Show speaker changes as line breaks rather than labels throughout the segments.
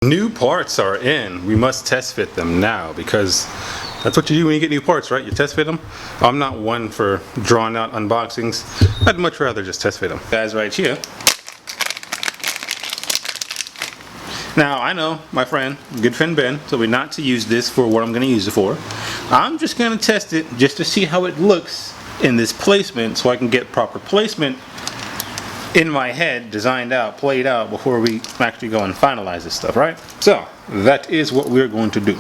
New parts are in. We must test fit them now because that's what you do when you get new parts, right? You test fit them. I'm not one for drawn out unboxings. I'd much rather just test fit them. Guys, right here. Now, I know my friend, good friend Ben, told me not to use this for what I'm going to use it for. I'm just going to test it just to see how it looks in this placement so I can get proper placement in my head, designed out, played out before we actually go and finalize this stuff, right? So, that is what we're going to do.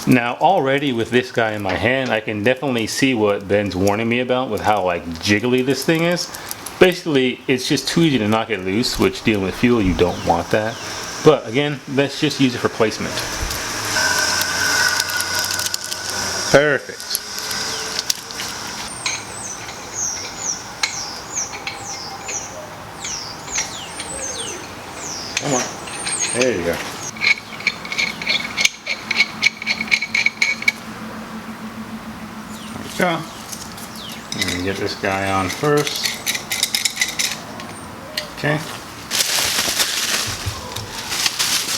Now, already with this guy in my hand, I can definitely see what Ben's warning me about with how like jiggly this thing is. Basically, it's just too easy to knock it loose, which dealing with fuel, you don't want that. But again, let's just use it for placement. Perfect. Come on. There you go. There we go. Let me get this guy on first. Okay.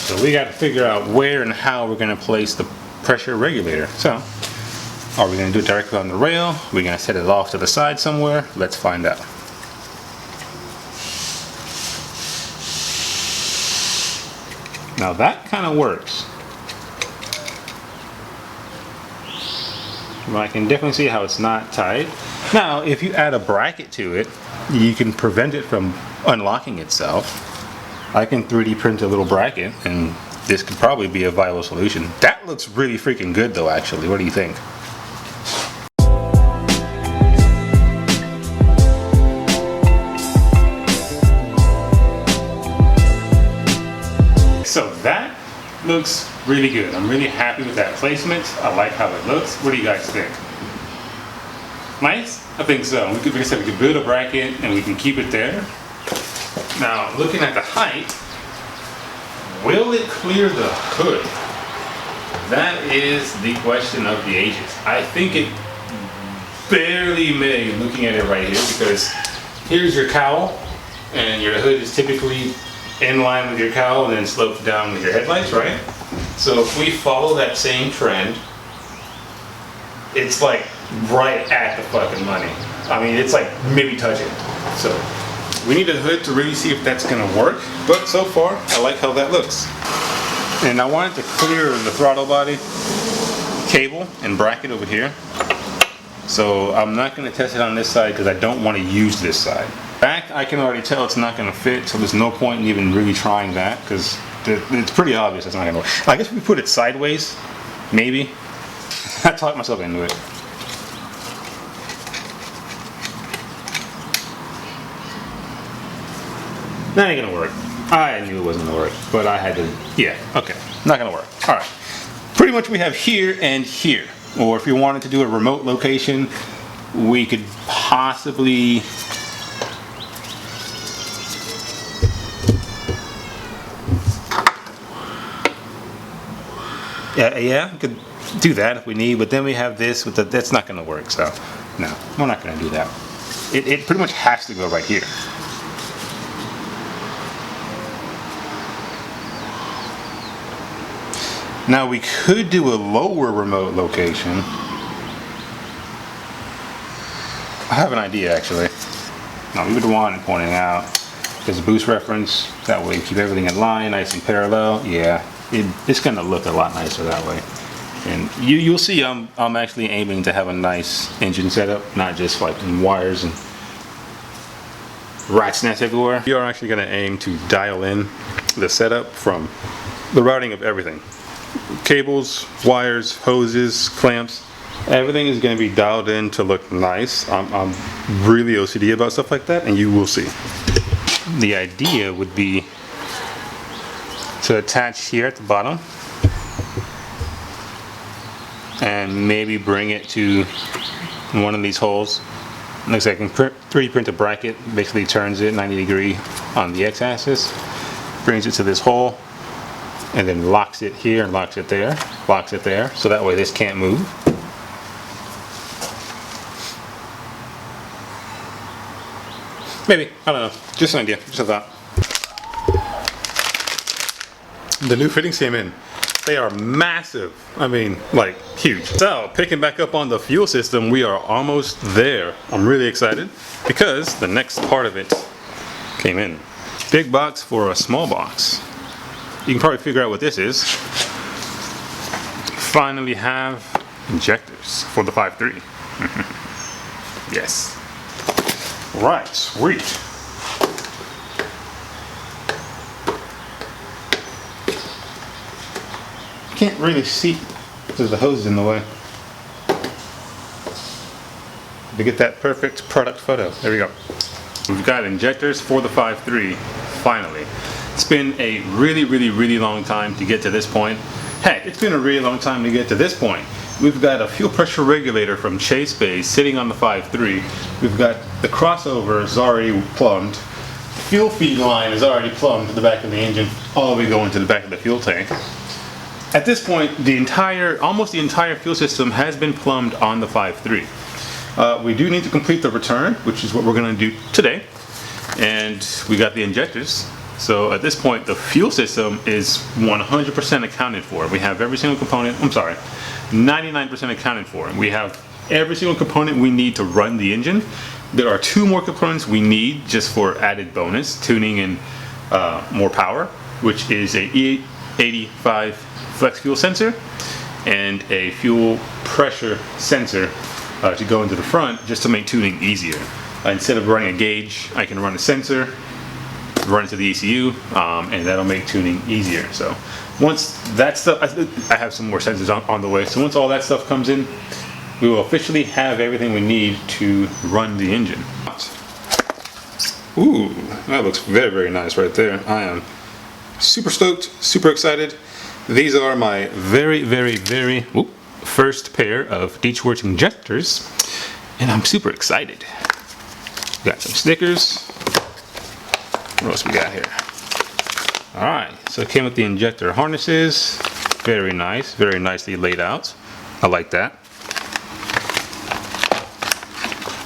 So we got to figure out where and how we're going to place the pressure regulator. So, are we going to do it directly on the rail? We're going to set it off to the side somewhere? Let's find out. Now that kind of works. But I can definitely see how it's not tight. Now, if you add a bracket to it, you can prevent it from unlocking itself. I can 3D print a little bracket, and this could probably be a viable solution. That looks really freaking good though, actually. What do you think? So that looks really good. I'm really happy with that placement. I like how it looks. What do you guys think? Nice? I think so. We could, like I said, we could build a bracket and we can keep it there. Now, looking at the height, will it clear the hood? That is the question of the ages. I think it barely may, looking at it right here, because here's your cowl, and your hood is typically in line with your cowl and then slopes down with your headlights, right? So if we follow that same trend, it's like right at the fucking money. I mean, it's like maybe touching. So we need a hood to really see if that's gonna work, but so far I like how that looks. And I wanted to clear the throttle body cable and bracket over here, so I'm not gonna test it on this side because I don't want to use this side. Back, I can already tell it's not gonna fit, so there's no point in even really trying that because it's pretty obvious it's not gonna work. I guess if we put it sideways, maybe. I talked myself into it. That ain't gonna work. I knew it wasn't gonna work, but I had to, yeah, okay, not gonna work. All right, pretty much we have here and here. Or if you wanted to do a remote location, we could possibly, yeah, we could do that if we need, but then we have this, with that's not gonna work, so no, we're not gonna do that. It pretty much has to go right here. Now we could do a lower remote location. I have an idea actually. No, we would want it pointing out. There's a boost reference, that way you keep everything in line, nice and parallel. Yeah, it's gonna look a lot nicer that way. And you'll see I'm actually aiming to have a nice engine setup, not just like wires and rat's nest everywhere. We are actually gonna aim to dial in the setup from the routing of everything. Cables, wires, hoses, clamps, everything is going to be dialed in to look nice. I'm really OCD about stuff like that, and you will see. The idea would be to attach here at the bottom and maybe bring it to one of these holes. Looks like I can 3D print a bracket, basically turns it 90 degree on the x-axis, brings it to this hole, and then locks it here and locks it there, so that way this can't move. Maybe, I don't know, just an idea, just a thought. the new fittings came in. They are massive. I mean, like huge. So, picking back up on the fuel system, we are almost there. I'm really excited because the next part of it came in. Big box for a small box. You can probably figure out what this is. Finally have injectors for the 5.3. Yes. Right, sweet. Can't really see because the hose is in the way. To get that perfect product photo. There we go. We've got injectors for the 5.3, finally. It's been a really long time to get to this point. Heck, it's been a really long time to get to this point. We've got a fuel pressure regulator from Chase Bay sitting on the 5.3. We've got the crossover is already plumbed. The fuel feed line is already plumbed to the back of the engine, all the way going to the back of the fuel tank. At this point, almost the entire fuel system has been plumbed on the 5.3. We do need to complete the return, which is what we're going to do today. And we got the injectors. So at this point, the fuel system is 100% accounted for. We have every single component, 99% accounted for. We have every single component we need to run the engine. There are 2 more components we need just for added bonus, tuning and more power, which is a E85 flex fuel sensor and a fuel pressure sensor to go into the front just to make tuning easier. Instead of running a gauge, I can run a sensor, run it to the ECU, and that'll make tuning easier. So once that stuff, I have some more sensors on the way, so once all that stuff comes in, we will officially have everything we need to run the engine. Ooh, that looks very nice right there. I am super stoked, super excited. These are my very first pair of D. Schwartz injectors, and I'm super excited. Got some stickers. What else we got here? Alright, so it came with the injector harnesses. Very nice, very nicely laid out. I like that.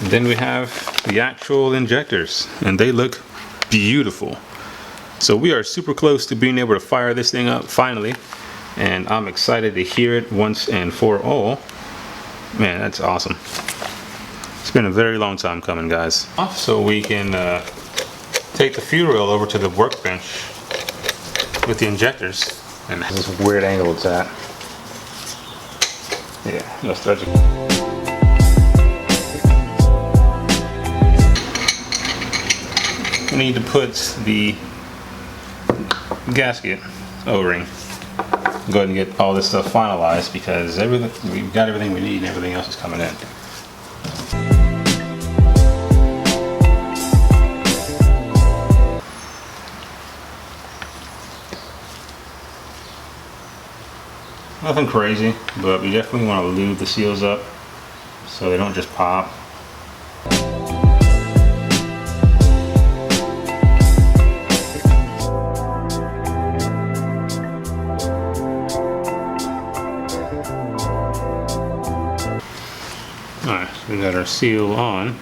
And then we have the actual injectors, and they look beautiful. So we are super close to being able to fire this thing up finally, and I'm excited to hear it once and for all. Man, that's awesome. It's been a very long time coming, guys. So we can take the fuel rail over to the workbench with the injectors, and this is a weird angle it's at. Yeah, let's stretch it. We need to put the gasket O-ring. Go ahead and get all this stuff finalized because we've got everything we need and everything else is coming in. Nothing crazy, but we definitely want to lube the seals up so they don't just pop. Alright, so we got our seal on.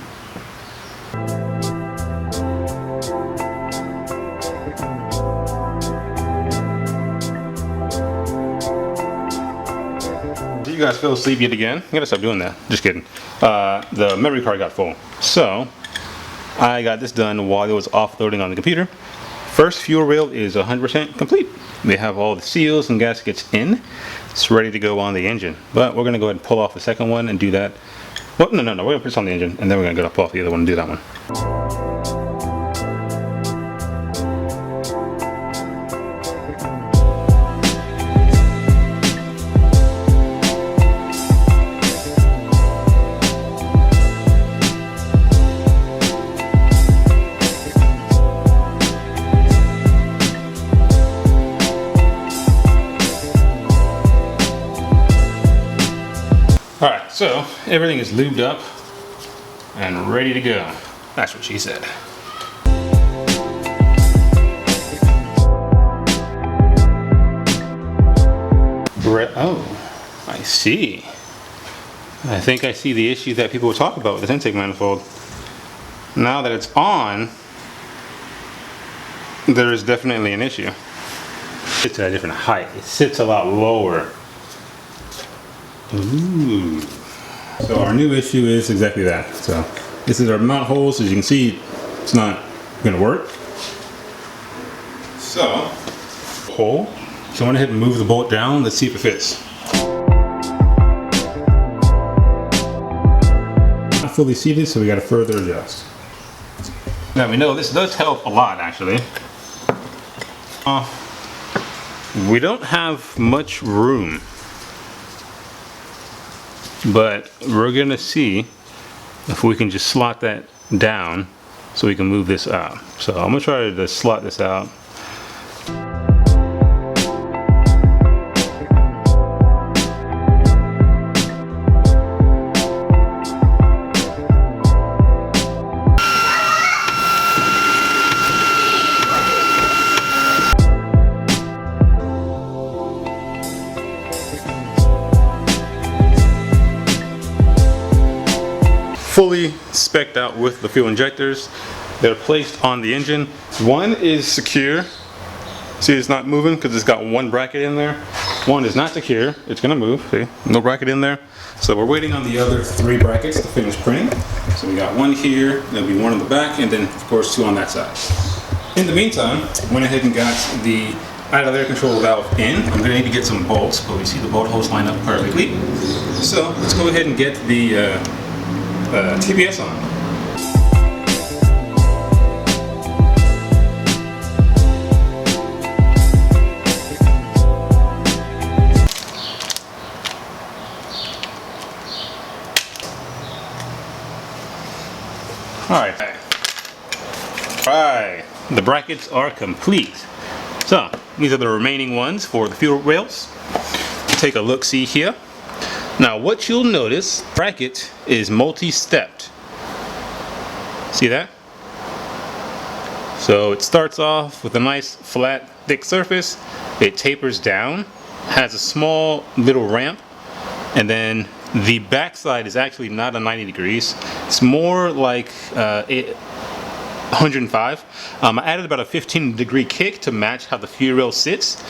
You guys fell asleep yet again? I gotta stop doing that. Just kidding. The memory card got full. So, I got this done while it was offloading on the computer. First fuel rail is 100% complete. They have all the seals and gaskets in. It's ready to go on the engine. But we're gonna go ahead and pull off the second one and do that. Well, no. We're gonna put this on the engine and then we're gonna go pull off the other one and do that one. Alright, so everything is lubed up and ready to go. That's what she said. Oh, I see. I think I see the issue that people were talking about with this intake manifold. Now that it's on, there is definitely an issue. It's at a different height. It sits a lot lower. Ooh. So our new issue is exactly that. So this is our mount hole. So as you can see, it's not going to work. So hole. So I went ahead and move the bolt down. Let's see if it fits. Not fully seated, so we got to further adjust. Now we know this does help a lot, actually. We don't have much room, but we're gonna see if we can just slot that down so we can move this out. So I'm gonna try to slot this out. Fully spec'd out with the fuel injectors that are placed on the engine. One is secure. See, it's not moving because it's got one bracket in there. One is not secure. It's gonna move. See, no bracket in there. So we're waiting on the other 3 brackets to finish printing. So we got one here, there'll be one on the back, and then of course 2 on that side. In the meantime, went ahead and got the idle air control valve in. I'm gonna need to get some bolts, but we see the bolt holes line up perfectly. So let's go ahead and get the TBS on. Alright, the brackets are complete. So these are the remaining ones for the fuel rails. Take a look, see here. Now what you'll notice, bracket is multi-stepped. See that? So it starts off with a nice flat thick surface, it tapers down, has a small little ramp, and then the backside is actually not a 90 degrees, it's more like 105. I added about a 15-degree kick to match how the fuel rail sits,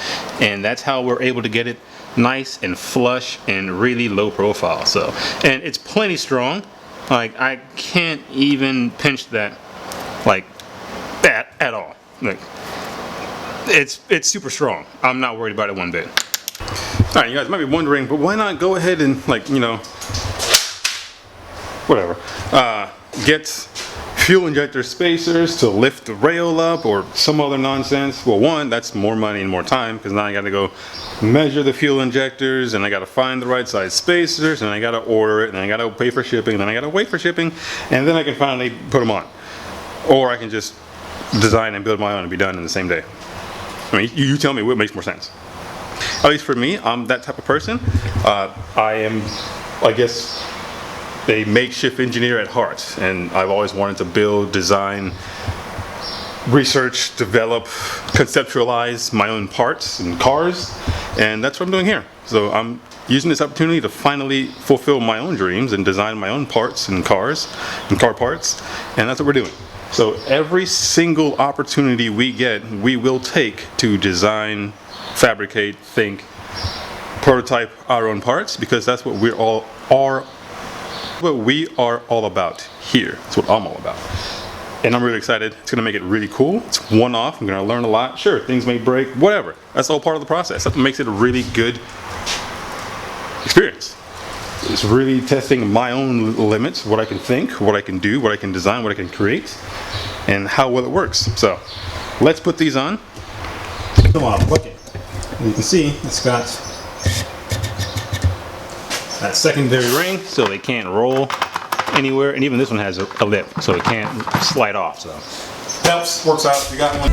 and that's how we're able to get it nice and flush and really low profile. So, and it's plenty strong. Like I can't even pinch that like that at all. Like it's super strong. I'm not worried about it one bit. All right, you guys might be wondering, but why not go ahead and, like, you know, whatever, get fuel injector spacers to lift the rail up or some other nonsense. Well, one, that's more money and more time, because now I got to go measure the fuel injectors, and I got to find the right size spacers, and I got to order it, and I got to pay for shipping, and then I got to wait for shipping, and then I can finally put them on. Or I can just design and build my own and be done in the same day. I mean, you tell me what makes more sense. At least for me, I'm that type of person. I am, I guess, a makeshift engineer at heart, and I've always wanted to build, design, research, develop, conceptualize my own parts and cars, and that's what I'm doing here. So I'm using this opportunity to finally fulfill my own dreams and design my own parts and cars and car parts, and that's what we're doing. So every single opportunity we get, we will take to design, fabricate, think, prototype our own parts, because that's what we are all about here. That's what I'm all about. And I'm really excited. It's gonna make it really cool. It's one-off. I'm gonna learn a lot. Sure, things may break, whatever. That's all part of the process. That's what makes it a really good experience. It's really testing my own limits, what I can think, what I can do, what I can design, what I can create, and how well it works. So let's put these on. Come on, bucket. You can see it's got that secondary ring, so they can't roll anywhere, and even this one has a lip, so it can't slide off. So helps, works out. We got one.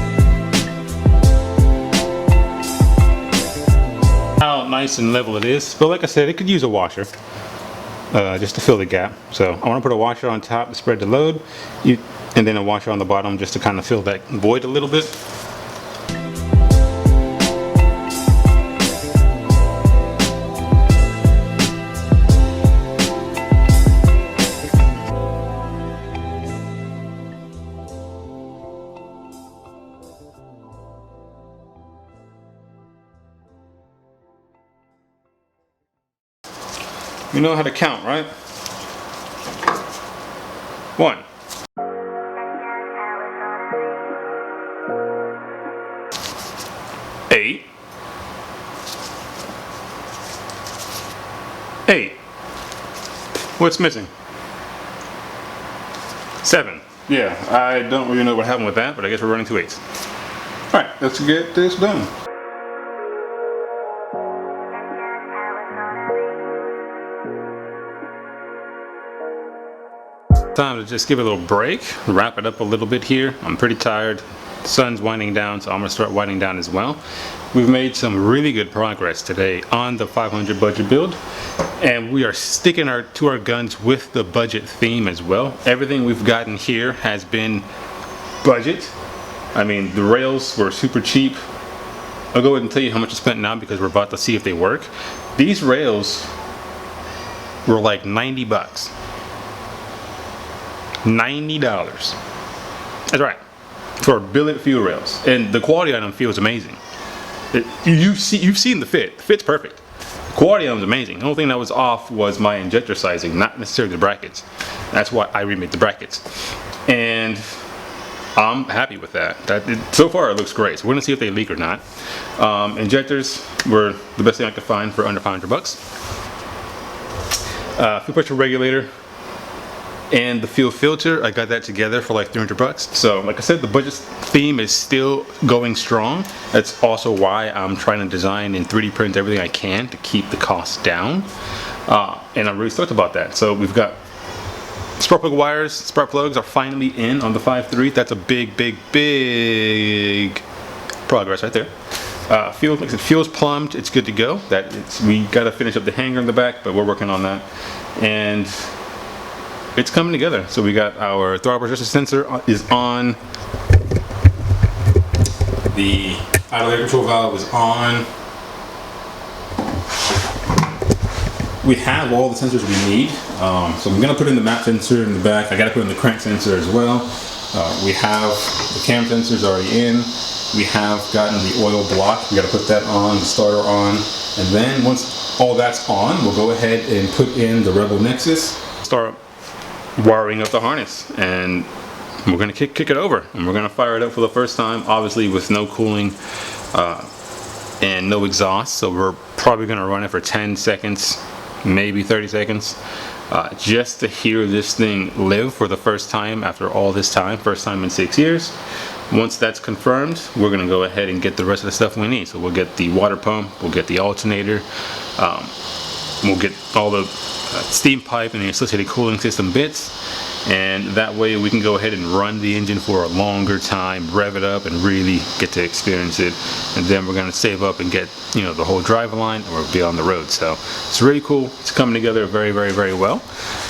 How nice and level it is, but like I said, it could use a washer just to fill the gap. So I want to put a washer on top to spread the load, and then a washer on the bottom just to kind of fill that void a little bit. You know how to count, right? 1. 8. 8. What's missing? 7. Yeah, I don't really know what happened with that, but I guess we're running 2 8s. Alright, let's get this done. Time to just give it a little break, wrap it up a little bit here. I'm pretty tired. The sun's winding down, so I'm going to start winding down as well. We've made some really good progress today on the 500 budget build, and we are sticking to our guns with the budget theme as well. Everything we've gotten here has been budget. I mean, the rails were super cheap. I'll go ahead and tell you how much I spent now because we're about to see if they work. These rails were like 90 bucks. $90. That's right, for billet fuel rails, and the quality on them feels amazing. You've seen the fit. The fit's perfect. The quality on them is amazing. The only thing that was off was my injector sizing, not necessarily the brackets. That's why I remade the brackets, and I'm happy with that. So far it looks great. So we're gonna see if they leak or not. Injectors were the best thing I could find for under 500 bucks. Fuel pressure regulator and the fuel filter, I got that together for like 300 bucks. So like I said, the budget theme is still going strong. That's also why I'm trying to design and 3D print everything I can to keep the costs down. And I'm really stoked about that. So we've got spark plug wires, spark plugs are finally in on the 5.3. That's a big progress right there. Fuel's plumbed, it's good to go. We gotta finish up the hanger in the back, but we're working on that. And it's coming together. So we got our throttle resistance sensor is on. The idle air control valve is on. We have all the sensors we need. So I'm gonna put in the map sensor in the back. I gotta put in the crank sensor as well. We have the cam sensors already in. We have gotten the oil block. We gotta put that on, the starter on. And then once all that's on, we'll go ahead and put in the Rebel Nexus. Start wiring up the harness, and we're gonna kick it over, and we're gonna fire it up for the first time, obviously with no cooling and no exhaust. So we're probably gonna run it for 10 seconds, maybe 30 seconds, just to hear this thing live for the first time after all this time, first time in 6 years. Once that's confirmed, we're gonna go ahead and get the rest of the stuff we need. So we'll get the water pump, we'll get the alternator, we'll get all the steam pipe and the associated cooling system bits, and that way we can go ahead and run the engine for a longer time, rev it up, and really get to experience it. And then we're going to save up and get, you know, the whole drive line, and we'll be on the road. So it's really cool. It's coming together very well.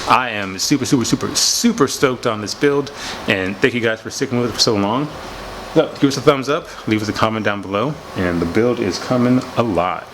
I am super stoked on this build, and thank you guys for sticking with it for so long. So give us a thumbs up, leave us a comment down below, and the build is coming alive.